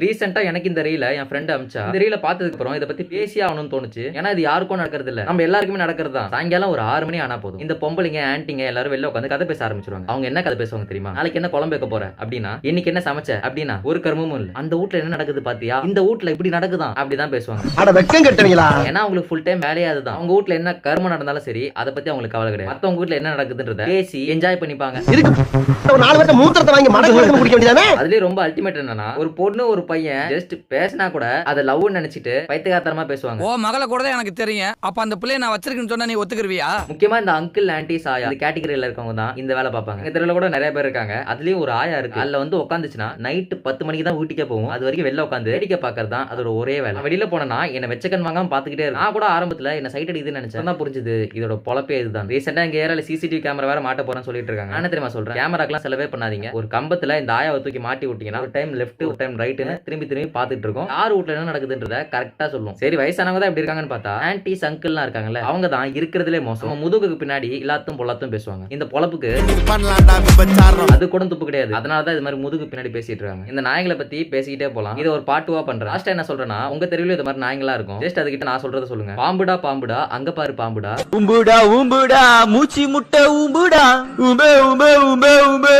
ரீசெண்டா எனக்கு இந்த ரீல என் ஃப்ரெண்ட் அமிச்சா. இந்த ரீல பார்த்ததுக்கு அப்புறம் இதை பத்தி பேசி ஆகணும்னு தோணுச்சு. ஏன்னா இது யாருக்கும் நடக்கிறது இல்ல, நம்ம எல்லாருக்குமே நடக்கிறது தான். சாயங்காலம் ஒரு 6 மணி ஆனா போதும், இந்த பொம்பளைங்க ஆன்ட்டிங்க எல்லாரும் வெளில உட்காந்து கதை பேச ஆரம்பிச்சிருவாங்க. அவங்க என்ன கதை பேசுவாங்க தெரியுமா? நாளைக்கு என்ன குழம்பு வைக்க போற அப்படின்னா, இன்னைக்கு என்ன சமைச்ச அப்படின்னா, ஒரு கர்மமும் இல்ல. அந்த வீட்ல என்ன நடக்குது பாத்தியா, இந்த வீட்ல இப்படி நடக்குதான் அப்படிதான் பேசுவாங்க. அட வெக்கம் கட்டுவீங்களா? ஏன்னா அவங்களுக்கு ஃபுல் டைம் வேலையா அதுதான். அவங்க வீட்ல என்ன கர்மம் நடந்தாலும் சரி, அதை பத்தி அவங்களுக்கு கவலை கிடையாது. மத்தவங்க வீட்ல என்ன நடக்குதுன்றத பேசி என்ஜாய் பண்ணிப்பாங்க. ஒரு 4 பேர்த்த மூத்திரத்தை வாங்கி மடக்கு குடிக்க வேண்டியதானே. அதுலயே ரொம்ப அல்டிமேட் என்னன்னா, ஒரு பொண்ணு ஒரு பையன் ஜஸ்ட் பேசினா கூட அதை லவ் நினைச்சிட்டு பைத்தியக்காரத்தனமா பேசுவாங்க. ஓ மகளை கூட தான் எனக்கு தெரியும். அப்ப அந்த பிள்ளைய நான் வச்சிருக்கேன்னு சொன்னா நீ ஒத்துக்குருவியா? முக்கியமா இந்த அங்கிள் ஆன்டி ஆயா இந்த கேட்டகரியில இருக்கவங்க தான் இந்த வேலை பார்ப்பாங்க. இந்த தெருல கூட நிறைய பேர் இருக்காங்க. அதுலயும் ஒரு ஆயா இருக்கு. அதுல வந்து உட்காந்துச்சுன்னா நைட்டு 10 மணிக்கு தான் வீட்டுக்கே போகும். அது வரைக்கும் வெளில உட்காந்து வேடிக்கை பார்க்கறது தான் அதோட ஒரே வேலை. வெளியில போனா என்ன வெச்சக்கன் வாங்காம பாத்துக்கிட்டே இருக்கு. நான் கூட ஆரம்பத்துல என்ன சைட் அடிக்குதுன்னு நினைச்சேன். தான் புரிஞ்சது இதோட பொழப்பே இதுதான். ரீசெண்டா எங்க ஏரியால சிசிடிவி கேமரா வேற மாட்ட போறேன்னு சொல்லிட்டு இருக்காங்க. நான் தெரியுமா சொல்றேன், கேமராக்கெல்லாம் செலவே பண்ணாதீங்க. ஒரு கம்பத்துல இந்த ஆயாவை தூக்கி மாட்டி விட்டீங்கன்னா ஒரு டைம் லெஃப்ட் ஒரு டைம் ரைட்னு திரும்பி திரும்பி பாத்துட்டு இருக்கோம். யார் வீட்ல என்ன நடக்குதுன்றத கரெக்டா சொல்லும். சரி வயசானவங்க தான் எப்படி இருக்காங்கன்னு பார்த்தா ஆன்டிஸ் அங்கிள்லாம் இருக்காங்கல்ல, அவங்க தான் இருக்கிறதுலே மோசம். முதுகுக்கு பின்னாடி எல்லாத்தும் பொல்லாத்தும் பேசுவாங்க. இந்த பொழப்புக்கு அது கூட துப்பு கிடையாது. அதனாலதான் இது மாதிரி முதுகு பின்னாடி பேசிட்டு இருக்காங்க. இந்த நாய்களை பத்தி பேசிக்கிட்டே போலாம். இது ஒரு பார்ட் 2 பண்றேன். லாஸ்ட் என்ன சொல்றேன்னா, உங்க தெருவில இது மாதிரி நாய்களா இருக்கும். ஜஸ்ட் அதுகிட்ட நான் சொல்றத சொல்லுங்க. பாம்புடா பாம்புடா அங்க பாரு பாம்புடா, உம்புடா உம்புடா மூச்சி முட்டை உம்புடா உம்பே உம்பே உம்பே உம்பே